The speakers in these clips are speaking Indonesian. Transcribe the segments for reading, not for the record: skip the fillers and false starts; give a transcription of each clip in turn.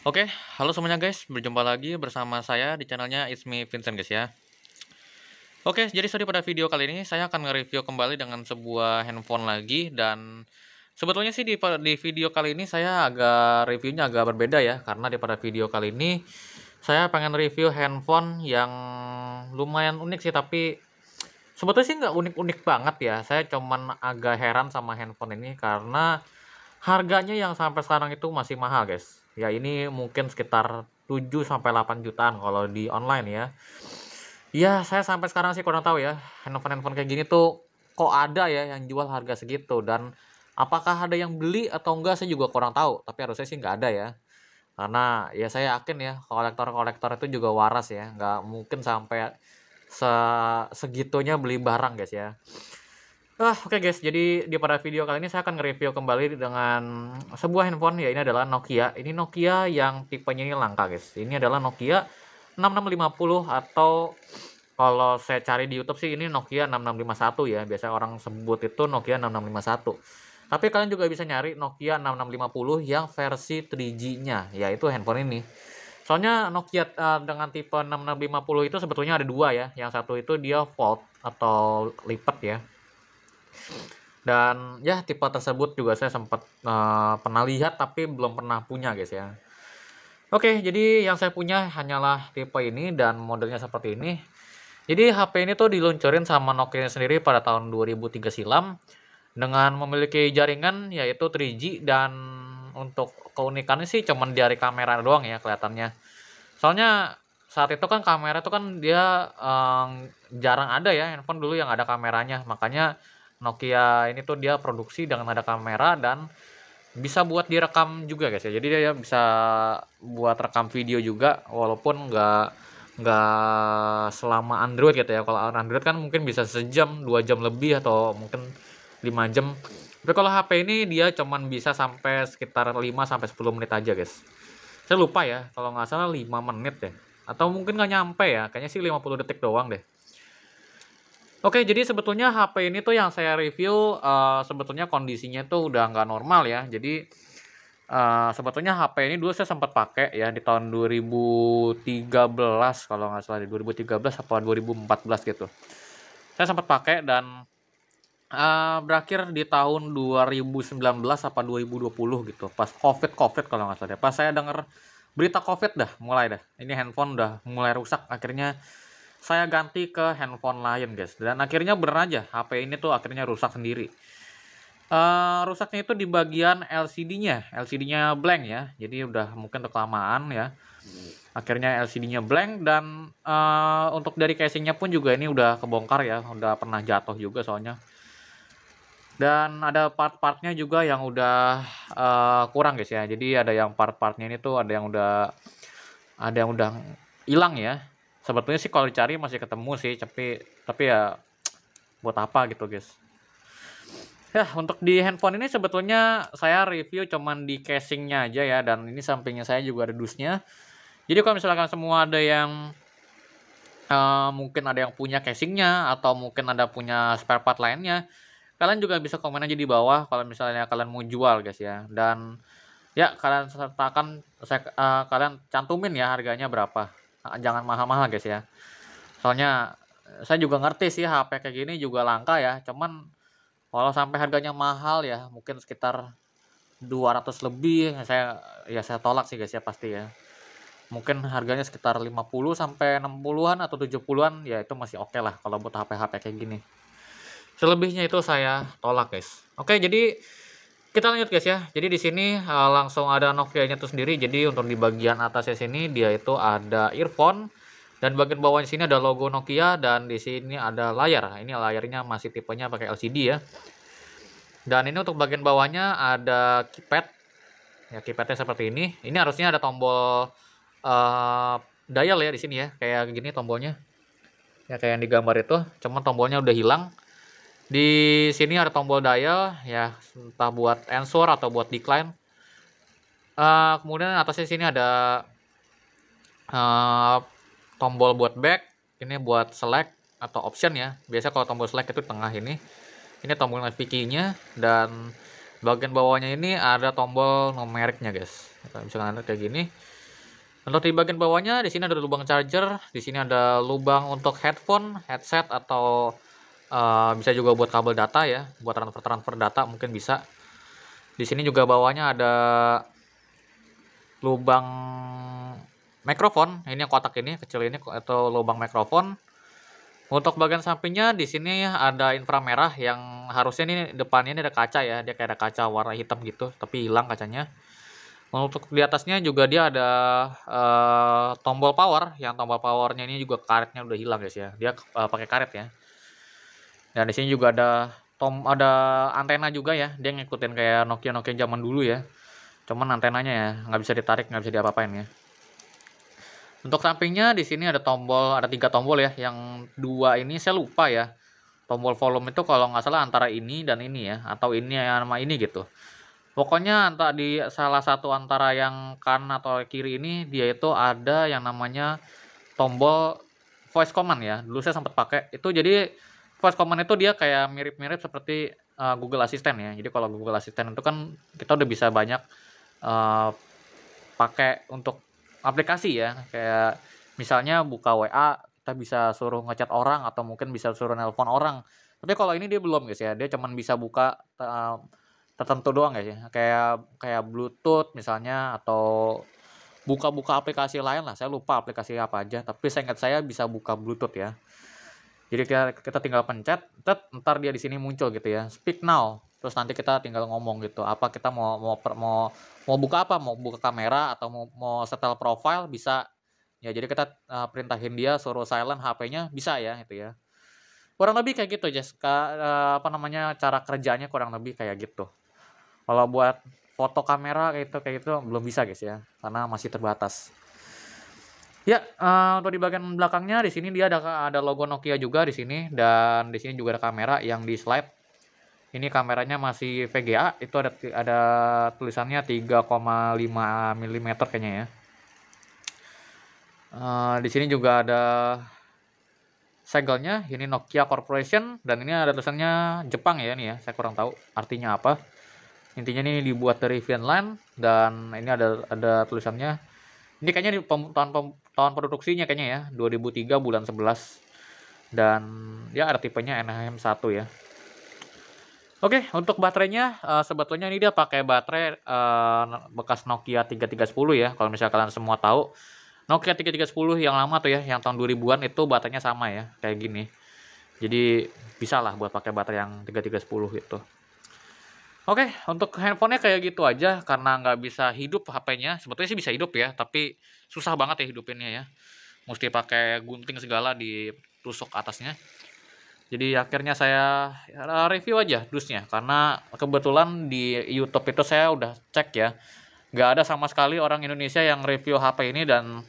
Oke, halo semuanya guys, berjumpa lagi bersama saya di channelnya It's Me Vincent guys ya. Oke, jadi sorry pada video kali ini saya akan nge-review kembali dengan sebuah handphone lagi dan sebetulnya sih di video kali ini saya reviewnya agak berbeda ya, karena pada video kali ini saya pengen review handphone yang lumayan unik sih, tapi sebetulnya sih nggak unik-unik banget ya. Saya cuman agak heran sama handphone ini karena harganya yang sampai sekarang itu masih mahal, guys. Ya ini mungkin sekitar 7 sampai 8 jutaan kalau di online ya. Ya, saya sampai sekarang sih kurang tahu ya, handphone-handphone kayak gini tuh kok ada ya yang jual harga segitu, dan apakah ada yang beli atau enggak saya juga kurang tahu, tapi harusnya sih nggak ada ya. Karena ya saya yakin ya kolektor-kolektor itu juga waras ya, nggak mungkin sampai segitunya beli barang, guys ya. Oke guys, jadi pada video kali ini saya akan nge-review kembali dengan sebuah handphone, ya ini adalah Nokia. Ini Nokia yang tipenya ini langka guys. Ini adalah Nokia 6650, atau kalau saya cari di YouTube sih ini Nokia 6651 ya. Biasanya orang sebut itu Nokia 6651. Tapi kalian juga bisa nyari Nokia 6650 yang versi 3G-nya, yaitu handphone ini. Soalnya Nokia dengan tipe 6650 itu sebetulnya ada dua ya. Yang satu itu dia fold atau lipat ya. Dan ya tipe tersebut juga saya sempat pernah lihat tapi belum pernah punya guys ya. Oke, jadi yang saya punya hanyalah tipe ini dan modelnya seperti ini. Jadi HP ini tuh diluncurin sama Nokia sendiri pada tahun 2003 silam dengan memiliki jaringan yaitu 3G, dan untuk keunikannya sih cuman dari kamera doang ya kelihatannya. Soalnya saat itu kan kamera itu kan dia jarang ada ya handphone dulu yang ada kameranya. Makanya Nokia ini tuh dia produksi dengan ada kamera dan bisa buat direkam juga guys ya. Jadi dia bisa buat rekam video juga walaupun nggak selama Android gitu ya. Kalau Android kan mungkin bisa sejam, 2 jam lebih, atau mungkin 5 jam. Tapi kalau HP ini dia cuman bisa sampai sekitar 5 sampai 10 menit aja guys. Saya lupa ya, kalau nggak salah 5 menit deh. Atau mungkin nggak nyampe ya, kayaknya sih 50 detik doang deh. Oke, jadi sebetulnya HP ini tuh yang saya review, sebetulnya kondisinya tuh udah nggak normal ya. Jadi, sebetulnya HP ini dulu saya sempat pakai ya di tahun 2013 kalau nggak salah, di 2013 apa 2014 gitu. Saya sempat pakai dan, berakhir di tahun 2019 apa 2020 gitu, pas Covid kalau nggak salah deh. Pas saya denger berita Covid dah mulai dah, ini handphone udah mulai rusak, akhirnya saya ganti ke handphone lain guys, dan akhirnya bener aja HP ini tuh akhirnya rusak sendiri. Rusaknya itu di bagian LCD-nya blank ya, jadi udah mungkin udah kelamaan ya. Akhirnya LCD-nya blank, dan untuk dari casingnya pun juga ini udah kebongkar ya, udah pernah jatuh juga soalnya. Dan ada part-partnya juga yang udah kurang guys ya, jadi ada yang part-partnya ini tuh ada yang udah hilang ya. Sebetulnya sih kalau dicari masih ketemu sih, tapi ya buat apa gitu guys. Ya, untuk di handphone ini sebetulnya saya review cuman di casingnya aja ya, dan ini sampingnya saya juga ada dusnya. Jadi kalau misalkan semua ada yang mungkin ada yang punya casingnya atau mungkin ada punya spare part lainnya, kalian juga bisa komen aja di bawah kalau misalnya kalian mau jual guys ya. Dan ya kalian sertakan, kalian cantumin ya harganya berapa. Jangan mahal-mahal guys ya. Soalnya saya juga ngerti sih HP kayak gini juga langka ya. Cuman kalau sampai harganya mahal ya mungkin sekitar 200 lebih, saya tolak sih guys ya pasti ya. Mungkin harganya sekitar 50 sampai 60-an atau 70-an ya, itu masih oke lah kalau buat HP-HP kayak gini. Selebihnya itu saya tolak guys. Oke, jadi kita lanjut guys ya. Jadi di sini langsung ada Nokia-nya tuh sendiri. Jadi untuk di bagian atasnya sini dia itu ada earphone, dan bagian bawahnya sini ada logo Nokia, dan di sini ada layar. Ini layarnya masih tipenya pakai LCD ya. Dan ini untuk bagian bawahnya ada keypad. Ya keypadnya seperti ini. Ini harusnya ada tombol dial ya di sini ya. Kayak gini tombolnya. Ya kayak yang digambar itu. Cuman tombolnya udah hilang. Di sini ada tombol dial ya, entah buat answer atau buat decline. Kemudian atasnya sini ada uh, tombol buat back, ini buat select atau option ya. Biasa kalau tombol select itu tengah ini. Ini tombol navigasinya, dan Bagian bawahnya ini ada tombol numeriknya, guys. Misalkan ada kayak gini. Untuk di bagian bawahnya di sini ada lubang charger, di sini ada lubang untuk headphone, headset atau bisa juga buat kabel data ya, buat transfer data mungkin bisa. Di sini juga bawahnya ada lubang mikrofon, ini yang kotak ini kecil ini atau lubang mikrofon. Untuk bagian sampingnya di sini ada inframerah yang harusnya ini depannya ini ada kaca ya, dia kayak ada kaca warna hitam gitu, tapi hilang kacanya. Untuk di atasnya juga dia ada tombol power, yang tombol powernya ini juga karetnya udah hilang guys ya, dia pakai karet ya. Dan di sini juga ada antena juga ya, dia ngikutin kayak Nokia zaman dulu ya. Cuman antenanya ya nggak bisa ditarik, nggak bisa diapa-apain ya. Untuk sampingnya di sini ada tombol, ada 3 tombol ya, yang 2 ini saya lupa ya. Tombol volume itu kalau nggak salah antara ini dan ini ya, atau ini sama ini gitu. Pokoknya antara di salah satu antara yang kanan atau kiri ini dia itu ada yang namanya tombol voice command ya. Dulu saya sempat pakai. Itu jadi voice command itu dia kayak mirip-mirip seperti Google Assistant ya. Jadi kalau Google Assistant itu kan kita udah bisa banyak pakai untuk aplikasi ya. Kayak misalnya buka WA, kita bisa suruh ngechat orang atau mungkin bisa suruh nelpon orang. Tapi kalau ini dia belum guys ya. Dia cuman bisa buka tertentu doang guys ya. Kayak Bluetooth misalnya atau buka-buka aplikasi lain lah. Saya lupa aplikasi apa aja, tapi saya ingat saya bisa buka Bluetooth ya. Jadi kita tinggal pencet, ntar dia di sini muncul gitu ya. Speak now. Terus nanti kita tinggal ngomong gitu. Apa kita mau buka apa? Mau buka kamera atau mau setel profile bisa. Ya, jadi kita perintahin dia suruh silent HP-nya bisa ya itu ya. Kurang lebih kayak gitu, Jess. Apa namanya cara kerjanya kurang lebih kayak gitu. Kalau buat foto kamera kayak gitu belum bisa guys ya, karena masih terbatas. Ya, untuk di bagian belakangnya di sini dia ada logo Nokia juga di sini dan di sini juga ada kamera yang di slide. Ini kameranya masih VGA, itu ada tulisannya 3,5 mm kayaknya ya. Di sini juga ada segelnya, ini Nokia Corporation dan ini ada tulisannya Jepang ya ini ya. Saya kurang tahu artinya apa. Intinya ini dibuat dari Finland dan ini ada tulisannya. Ini kayaknya di tahun produksinya kayaknya ya, 2003 bulan 11. Dan ya ada tipenya NHM1 ya. Oke, untuk baterainya sebetulnya ini dia pakai baterai bekas Nokia 3310 ya. Kalau misalnya kalian semua tahu, Nokia 3310 yang lama tuh ya, yang tahun 2000-an itu baterainya sama ya, kayak gini. Jadi bisa lah buat pakai baterai yang 3310 gitu. Oke, untuk handphonenya kayak gitu aja karena nggak bisa hidup HP-nya. Sebetulnya sih bisa hidup ya, tapi susah banget ya hidupinnya ya. Mesti pakai gunting segala ditusuk atasnya. Jadi akhirnya saya review aja dusnya karena kebetulan di YouTube itu saya udah cek ya. Nggak ada sama sekali orang Indonesia yang review HP ini dan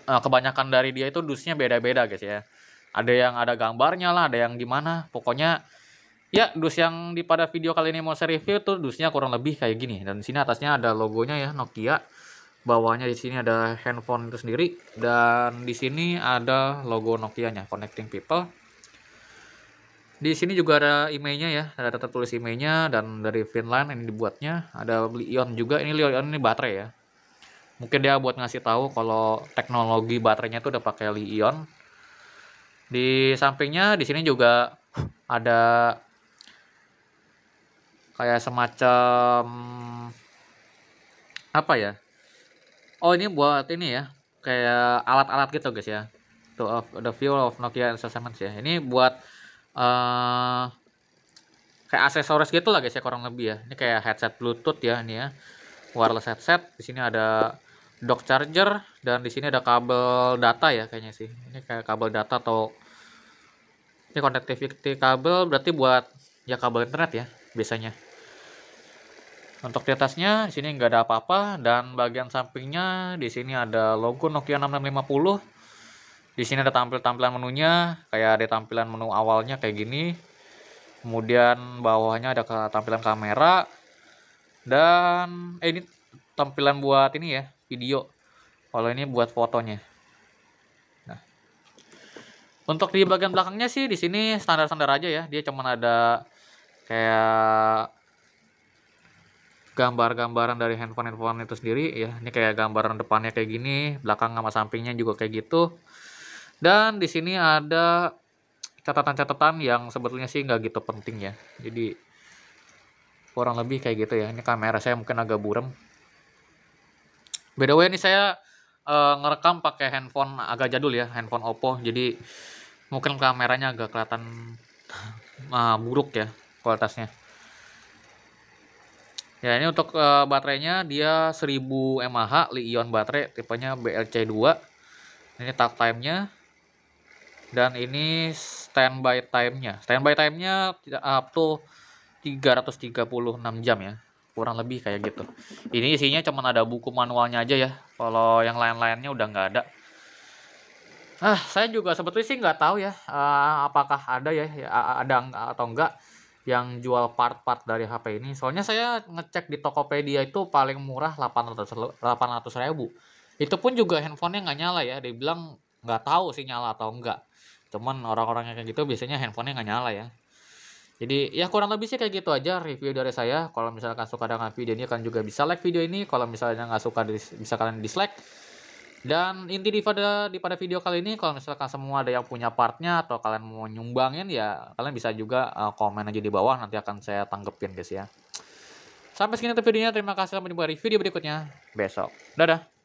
kebanyakan dari dia itu dusnya beda-beda guys ya. Ada yang ada gambarnya lah, ada yang gimana. Pokoknya ya, dus yang pada video kali ini mau saya review tuh dusnya kurang lebih kayak gini. Dan di sini atasnya ada logonya ya Nokia. Bawahnya di sini ada handphone itu sendiri dan di sini ada logo Nokia-nya, Connecting People. Di sini juga ada emailnya ya, ada tertulis emailnya dan dari Finland ini dibuatnya. Ada Li-ion juga, ini Li-ion ini baterai ya. Mungkin dia buat ngasih tahu kalau teknologi baterainya itu udah pakai Li-ion. Di sampingnya di sini juga ada kayak semacam apa ya? Oh, ini buat ini ya, kayak alat-alat gitu guys ya. Tuh the view of Nokia Instruments ya. Ini buat uh, kayak aksesoris gitu lah guys ya kurang lebih ya. Ini kayak headset Bluetooth ya ini ya. Wireless headset. Di sini ada dock charger dan di sini ada kabel data ya kayaknya sih. Ini kayak kabel data atau ini connectivity kabel berarti buat ya kabel internet ya biasanya. Untuk di atasnya di sini nggak ada apa-apa dan bagian sampingnya di sini ada logo Nokia 6650. Di sini ada tampilan menunya, kayak ada tampilan menu awalnya kayak gini. Kemudian bawahnya ada tampilan kamera dan ini tampilan buat ini ya, video. Kalau ini buat fotonya. Nah, untuk di bagian belakangnya sih di sini standar-standar aja ya. Dia cuma ada kayak gambar-gambaran dari handphone itu sendiri ya. Ini kayak gambaran depannya kayak gini, belakang sama sampingnya juga kayak gitu. Dan di sini ada catatan-catatan yang sebetulnya sih nggak gitu penting ya. Jadi kurang lebih kayak gitu ya. Ini kamera saya mungkin agak buram. By the way, ini saya ngerekam pakai handphone agak jadul ya, handphone Oppo. Jadi mungkin kameranya agak kelihatan buruk ya kualitasnya. Ya, ini untuk baterainya dia 1000 mAh Li-ion baterai, tipenya BLC2. Ini talk time-nya. Dan ini standby time-nya. Standby time-nya up to 336 jam ya. Kurang lebih kayak gitu. Ini isinya cuma ada buku manualnya aja ya. Kalau yang lain-lainnya udah nggak ada. Saya juga sebetulnya sih nggak tahu ya, apakah ada ya, ada atau enggak yang jual part-part dari HP ini. Soalnya saya ngecek di Tokopedia itu paling murah 800.000. Itu pun juga handphonenya nggak nyala ya. Dia bilang nggak tahu sih nyala atau enggak. Cuman orang-orang yang kayak gitu biasanya handphonenya nggak nyala ya. Jadi ya kurang lebih sih kayak gitu aja review dari saya. Kalau misalkan suka dengan video ini, kalian juga bisa like video ini. Kalau misalnya nggak suka, bisa kalian dislike. Dan inti di pada video kali ini, kalau misalkan semua ada yang punya partnya atau kalian mau nyumbangin ya kalian bisa juga komen aja di bawah, nanti akan saya tanggepin guys ya. Sampai segini untuk videonya, terima kasih, sampai jumpa di video berikutnya besok. Dadah.